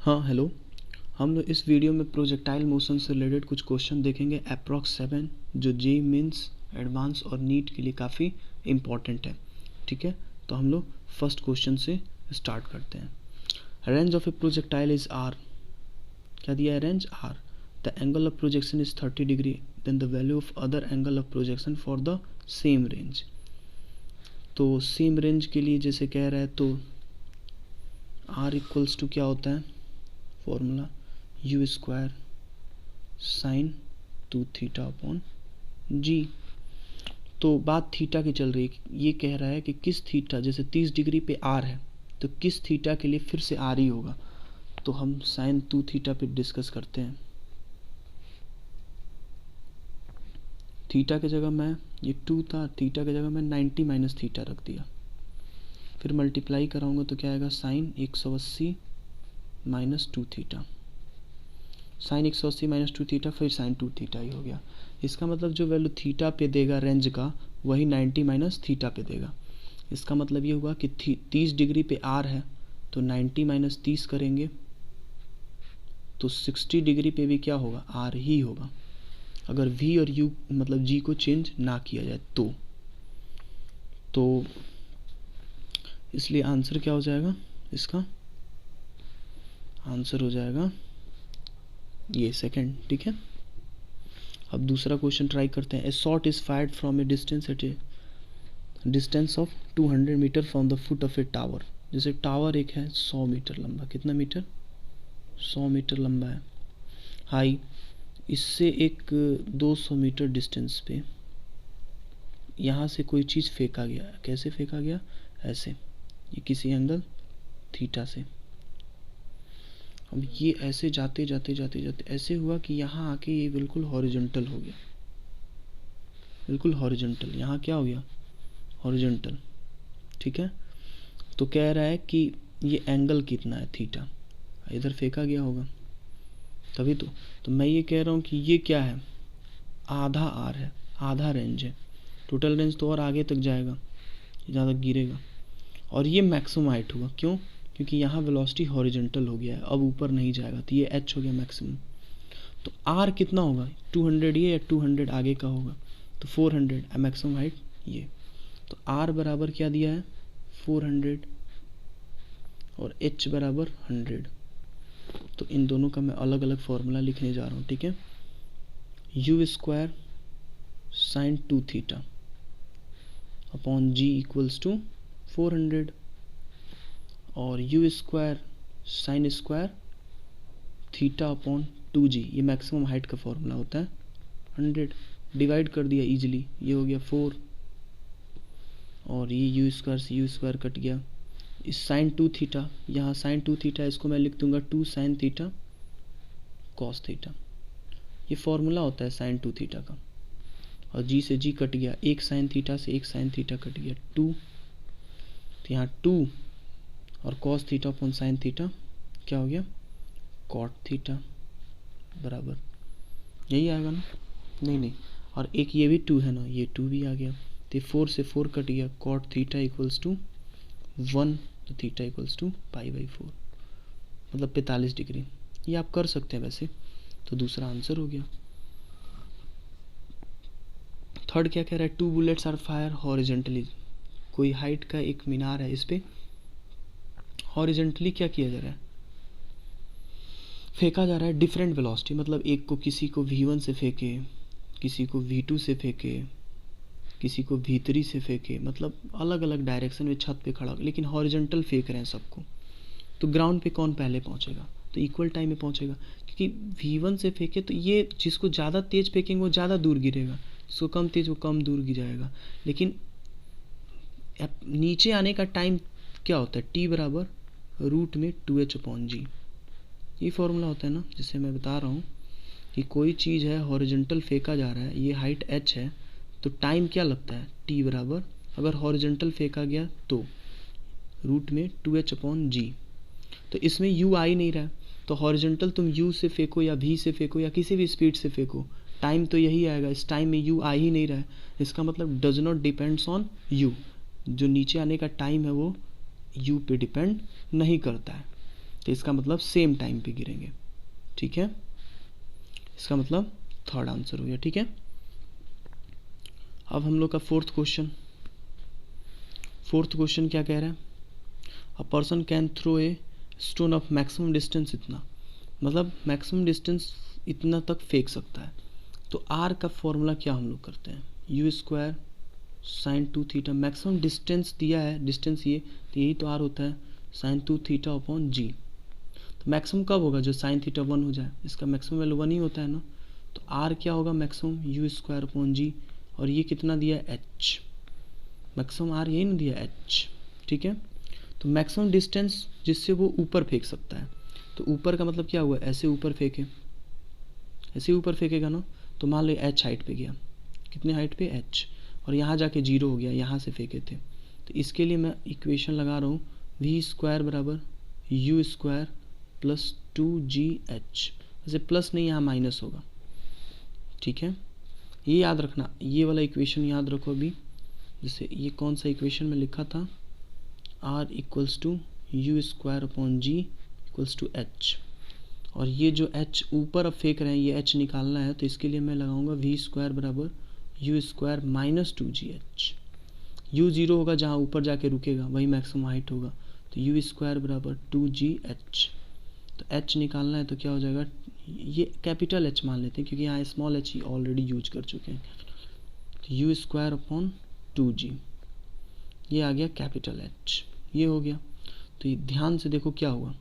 हाँ हेलो, हम लोग इस वीडियो में प्रोजेक्टाइल मोशन से रिलेटेड कुछ क्वेश्चन देखेंगे अप्रॉक्स 7 जो जे मीन्स एडवांस और नीट के लिए काफ़ी इम्पॉर्टेंट है। ठीक है, तो हम लोग फर्स्ट क्वेश्चन से स्टार्ट करते हैं। Range of a projectile is R. क्या दिया है? Range R. The angle of projection is 30 degree, then the value of other angle of projection for the same range. तो सेम रेंज के लिए जैसे कह रहा है तो आर इक्वल्स टू क्या होता है formula, u square sine 2 theta upon g. तो बात थीटा की चल रही है, ये कह रहा है कि किस थीटा, जैसे 30 डिग्री पे आर है तो किस थीटा के लिए फिर से आर ही होगा। तो हम साइन 2 थीटा पे डिस्कस करते हैं। थीटा की जगह मैं, ये 2 था, थीटा की जगह मैं 90 माइनस थीटा रख दिया, फिर मल्टीप्लाई कराऊंगा तो क्या आएगा sine 180 minus 2 theta, sine 180 minus 2 theta, फिर साइन 2 थीटा ही हो गया। इसका मतलब जो वैल्यू थीटा पे देगा रेंज का वही 90 माइनस थीटा पे देगा। इसका मतलब ये हुआ कि 30 डिग्री पे आर है तो 90 माइनस 30 करेंगे तो 60 डिग्री पे भी क्या होगा, आर ही होगा, अगर वी और यू मतलब जी को चेंज ना किया जाए तो इसलिए आंसर क्या हो जाएगा, इसका आंसर हो जाएगा ये सेकंड। ठीक है, अब दूसरा क्वेश्चन ट्राई करते हैं। A shot is fired from a distance at a distance of 200 metre from the foot of a tower. जैसे टावर एक है 100 मीटर लंबा, कितना मीटर, 100 मीटर लंबा है, हाई। इससे एक 200 मीटर डिस्टेंस पे यहाँ से कोई चीज़ फेंका गया। कैसे फेंका गया, ऐसे, ये किसी एंगल थीटा से। अब ये ऐसे जाते जाते जाते जाते ऐसे हुआ कि यहाँ आके ये बिल्कुल हॉरिजॉन्टल हो गया, बिल्कुल हॉरिजॉन्टल। यहाँ क्या हो गया, हॉरिजॉन्टल। ठीक है, तो कह रहा है कि ये एंगल कितना है, थीटा, इधर फेंका गया होगा तभी तो मैं ये कह रहा हूँ कि ये क्या है, आधा आर है, आधा रेंज है। टोटल रेंज तो और आगे तक जाएगा, ज़्यादा गिरेगा। और ये मैक्सिमम हाइट हुआ, क्यों, क्योंकि यहाँ वेलोसिटी हॉरिजॉन्टल हो गया है, अब ऊपर नहीं जाएगा, तो ये एच हो गया मैक्सिमम। तो आर कितना होगा, 200 ये या 200 आगे का होगा तो 400, मैक्सिमम हाइट ये। तो आर बराबर क्या दिया है 400 और एच बराबर 100। तो इन दोनों का मैं अलग अलग फॉर्मूला लिखने जा रहा हूँ। ठीक है, u square sine 2 theta upon g equals to 400 और u square sine square theta upon 2g, ये मैक्सिमम हाइट का फॉर्मूला होता है 100। डिवाइड कर दिया इजीली, ये हो गया 4 और ये यू स्क्वायर से यू स्क्वायर कट गया। इस साइन 2 थीटा, यहाँ साइन 2 थीटा, इसको मैं लिख दूंगा 2 साइन थीटा कॉस थीटा। ये फॉर्मूला होता है साइन 2 थीटा का। और जी से जी कट गया, एक साइन थीटा से एक साइन थीटा कट गया 2, तो यहाँ 2 और cos theta upon sine theta क्या हो गया, कॉट थीटा बराबर, यही आएगा ना, नहीं, और एक ये भी 2 है ना, ये 2 भी आ गया, तो 4 से 4 कट गया, कॉट थीटा इक्वल्स टू 1, तो थीटा इक्वल्स टू π/4 मतलब 45 डिग्री। ये आप कर सकते हैं वैसे, तो दूसरा आंसर हो गया। थर्ड क्या कह रहा है, 2 बुलेट्स आर फायर हॉरिजेंटली। कोई हाइट का एक मीनार है, इस पे हॉरिजेंटली क्या किया जा रहा है, फेंका जा रहा है डिफरेंट वेलोसिटी, मतलब एक को, किसी को v1 से फेंके, किसी को v2 से फेंके, किसी को v3 से फेंके, मतलब अलग अलग डायरेक्शन में छत पे खड़ा, लेकिन हॉरिजॉन्टल फेंक रहे हैं सबको। तो ग्राउंड पे कौन पहले पहुंचेगा, तो इक्वल टाइम में पहुंचेगा, क्योंकि v1 से फेंके तो ये जिसको ज़्यादा तेज फेंकेंगे वो ज़्यादा दूर गिरेगा, जिसको कम तेज वो कम दूर गिराएगा। लेकिन नीचे आने का टाइम क्या होता है, t बराबर रूट में 2h/g। ये फॉर्मूला होता है ना, जिससे मैं बता रहा हूँ कि कोई चीज़ है हॉरिजॉन्टल फेंका जा रहा है, ये हाइट h है, तो टाइम क्या लगता है, t बराबर, अगर हॉरिजॉन्टल फेंका गया तो रूट में 2h/g। तो इसमें u आ ही नहीं रहा है, तो हॉरिजॉन्टल तुम u से फेंको या v से फेंको या किसी भी स्पीड से फेंको, टाइम तो यही आएगा। इस टाइम में u आ ही नहीं रहा है, इसका मतलब does not depends on u, जो नीचे आने का टाइम है वो u पे डिपेंड नहीं करता है। तो इसका मतलब सेम टाइम पे गिरेंगे, ठीक है। इसका मतलब थर्ड आंसर हो गया, ठीक है। अब हम लोग का फोर्थ क्वेश्चन क्या कह रहा है, a person can throw a stone of maximum distance इतना, मतलब मैक्सिमम डिस्टेंस इतना तक फेंक सकता है। तो आर का फॉर्मूला क्या हम लोग करते हैं, u square sine 2 theta, maximum distance दिया है, डिस्टेंस ये, तो यही तो आर होता है साइन 2 थीटा अपॉन जी। तो मैक्सिमम कब होगा, जो साइन थीटा 1 हो जाए, इसका मैक्सिमम वैल्यू 1 ही होता है ना। तो आर क्या होगा मैक्सिमम, यू स्क्वायर अपॉन जी, और ये कितना दिया है एच, मैक्सिमम आर यही ना दिया एच, ठीक है। तो मैक्सिमम डिस्टेंस जिससे वो ऊपर फेंक सकता है, तो ऊपर का मतलब क्या हुआ, ऐसे ऊपर फेंके, ऐसे ऊपर फेंकेगा ना, तो मान लो एच हाइट पे गया, कितने हाइट पे एच, और यहाँ जाके 0 हो गया, यहाँ से फेंके थे। तो इसके लिए मैं इक्वेशन लगा रहा हूँ वी स्क्वायर बराबर यू स्क्वायर प्लस 2GH, वैसे प्लस नहीं यहाँ माइनस होगा, ठीक है। ये याद रखना, ये वाला इक्वेशन याद रखो अभी, जैसे ये कौन सा इक्वेशन में लिखा था, R equals to u square upon g equals to H, और ये जो h ऊपर अब फेंक रहे हैं ये h निकालना है, तो इसके लिए मैं लगाऊंगा वी स्क्वायर बराबर u square minus 2GH, you 0 होगा जहाँ ऊपर जाके रुकेगा वही मैक्सिमम हाइट होगा, तो यू स्क्वायर बराबर 2GH, तो h निकालना है तो क्या हो जाएगा, ये कैपिटल H मान लेते हैं क्योंकि यहाँ स्मॉल h ही ऑलरेडी यूज कर चुके हैं, तो यू स्क्वायर अपॉन 2G, ये आ गया कैपिटल H, ये हो गया। तो ये ध्यान से देखो क्या हुआ,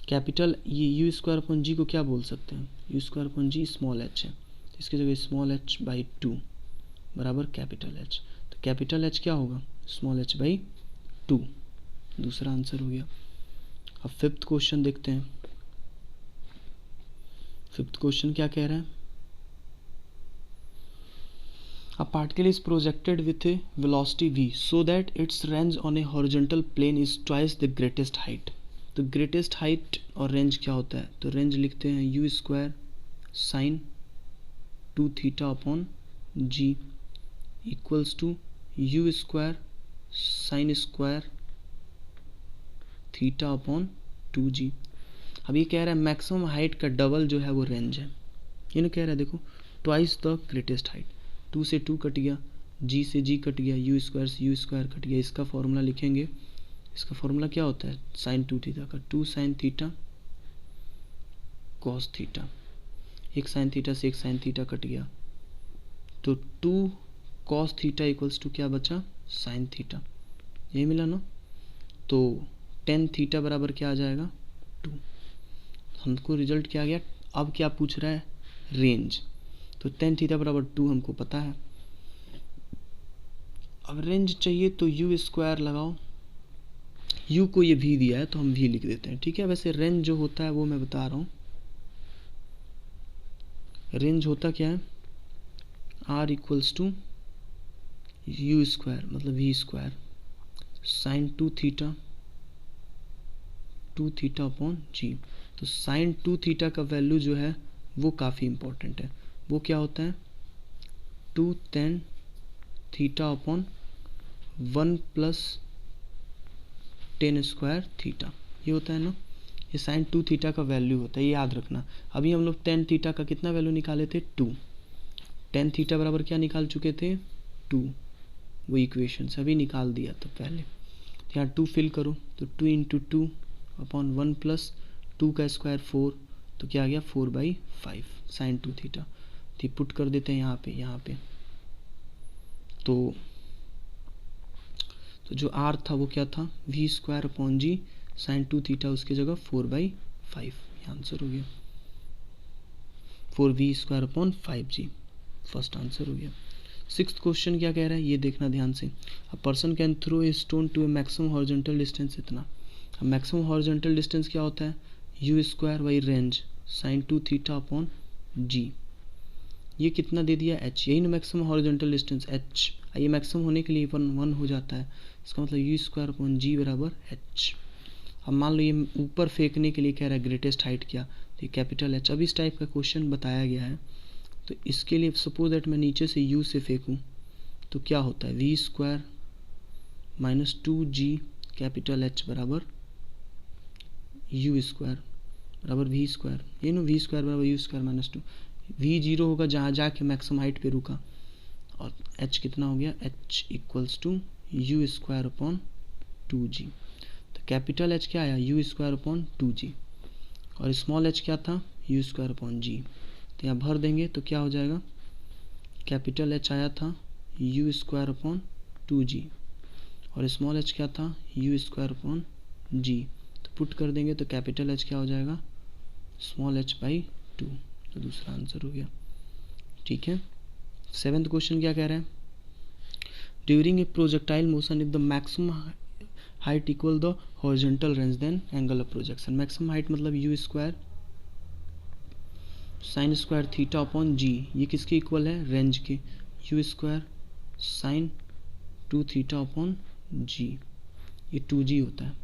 कैपिटल ये यू स्क्वायर अपॉन जी को क्या बोल सकते हैं, u square upon g small h है, तो इसकी जगह स्मॉल h बाई 2 बराबर कैपिटल H, तो कैपिटल H क्या होगा, स्मॉल h बाई 2, दूसरा आंसर हो गया। अब फिफ्थ क्वेश्चन देखते हैं, फिफ्थ क्वेश्चन क्या कह रहा है, A particle is projected with a velocity v so that its range on a horizontal plane is twice the greatest height। तो ग्रेटेस्ट हाइट और रेंज क्या होता है, तो रेंज लिखते हैं u square sine 2 theta upon g equals to u square sine square theta upon 2G। अब ये कह रहा है मैक्सिमम हाइट का डबल जो है वो रेंज है, ये ना कह रहा है देखो ट्वाइस द ग्रेटेस्ट हाइट, 2 से 2 कट गया, जी से जी कट गया, यू स्क्वायर से यू स्क्वायर कट गया, इसका फॉर्मूला लिखेंगे, इसका फॉर्मूला क्या होता है साइन 2 थीटा का, 2 साइन थीटा कॉस थीटा, एक साइन थीटा से एक साइन थीटा कट गया, तो 2 कॉस थीटा इक्वल्स टू क्या बचा साइन थीटा, यही मिला ना। तो टेन थीटा बराबर क्या आ जाएगा 2, हमको रिजल्ट क्या आ गया। अब क्या पूछ रहा है रेंज, तो टेन थीटा बराबर 2 हमको पता है, अब रेंज चाहिए तो यू स्क्वायर लगाओ, यू को ये भी दिया है तो हम भी लिख देते हैं, ठीक है। वैसे रेंज जो होता है वो मैं बता रहा हूँ, रेंज होता क्या है R equals to u square मतलब v square sine 2 theta upon g. तो साइन 2 थीटा का वैल्यू जो है वो काफ़ी इंपॉर्टेंट है, वो क्या होता है 2 tan theta upon 1 plus ten square theta, ये होता है ना, ये साइन 2 थीटा का वैल्यू होता है, ये याद रखना। अभी हम लोग टेन थीटा का कितना वैल्यू निकाले थे 2, टेन थीटा बराबर क्या निकाल चुके थे 2, वो इक्वेशन से अभी निकाल दिया था पहले, यहाँ 2 फिल करो तो 2 इंटू 2 अपॉन 1 प्लस 2 का स्क्वायर 4, तो क्या आ गया 4/5 साइन 2 थीटा, तो पुट कर देते हैं यहाँ पे तो जो आर था वो क्या था v square upon g sine 2 theta, उसकी जगह 4/5, ये आंसर हो गया 4v square upon 5g, first answer हो गया। सिक्स्थ क्वेश्चन क्या कह रहा है ये देखना ध्यान से, a person can throw a stone to a maximum horizontal distance इतना, अब मैक्सिमम हॉरिजॉन्टल डिस्टेंस क्या होता है u square by range sine 2 theta upon g, ये कितना दे दिया h, यही ना मैक्सिमम हॉरिजॉन्टल डिस्टेंस h, ये मैक्सिमम होने के लिए 1 हो जाता है, इसका मतलब यू स्क्वायर अपॉन जी बराबर h। अब मान लो ये ऊपर फेंकने के लिए कह रहा है ग्रेटेस्ट हाइट क्या, तो ये कैपिटल H। अब इस टाइप का क्वेश्चन बताया गया है तो इसके लिए सपोज दैट मैं नीचे से u से फेंकूं तो क्या होता है v square minus 2g capital H बराबर यू स्क्वायर बराबर वी स्क्वायर, ये नो वी स्क्वायर बराबर u square minus 2। V zero होगा जहाँ जाके मैक्सिमम हाइट पे रुका, और एच कितना हो गया, H equals to u square upon 2g। तो कैपिटल एच क्या आया, यू स्क्वायर अपॉन 2g, और स्मॉल एच क्या था, यू स्क्वायर अपॉन जी। तो यहाँ भर देंगे तो क्या हो जाएगा, कैपिटल एच आया था यू स्क्वायर अपॉन 2g, और स्मॉल एच क्या था, यू स्क्वायर अपॉन जी। तो पुट कर देंगे तो कैपिटल एच क्या हो जाएगा, स्मॉल एच बाई 2। तो दूसरा आंसर हो गया। ठीक है, 7th क्वेश्चन क्या कह रहा है, during a projectile motion if the maximum height equal the horizontal range then angle of projection. Maximum height मतलब u square sine square theta upon g, ये किसके इक्वल है, रेंज के, u square sine 2 theta upon g, ये 2g होता है,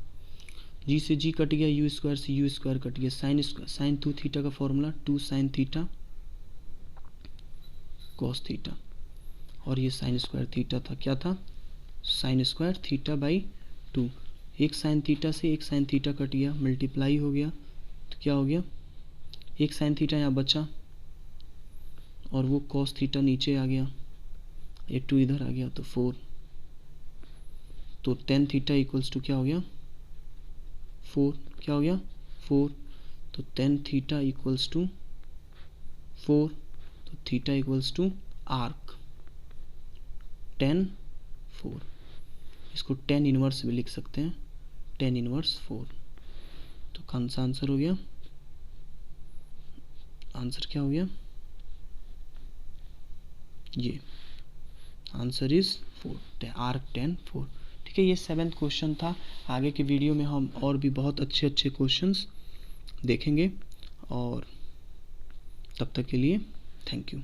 g से g cut गया, यू स्क्वायर से यू स्क्वायर कट गया, साइन 2 थीटा का formula 2 sine theta cos theta, और ये साइन स्क्वायर थीटा था, क्या था, साइन स्क्वायर थीटा बाई 2। एक साइन थीटा से एक साइन थीटा कट गया, मल्टीप्लाई हो गया, तो क्या हो गया, एक साइन थीटा यहाँ बचा, और वो कॉस थीटा नीचे आ गया, ये 2 इधर आ गया, तो 4। तो टेन थीटा इक्वल्स टू क्या हो गया, 4, क्या हो गया 4। तो टेन थीटा इक्वल्स टू 4, तो theta equals to arc tan 4। इसको टेन इनवर्स भी लिख सकते हैं, टेन इनवर्स 4। तो कौन सा आंसर हो गया, आंसर क्या हो गया, ये आंसर इज 4, आर्क टेन 4। ठीक है, ये 7th क्वेश्चन था। आगे के वीडियो में हम और भी बहुत अच्छे अच्छे क्वेश्चंस देखेंगे, और तब तक के लिए थैंक यू।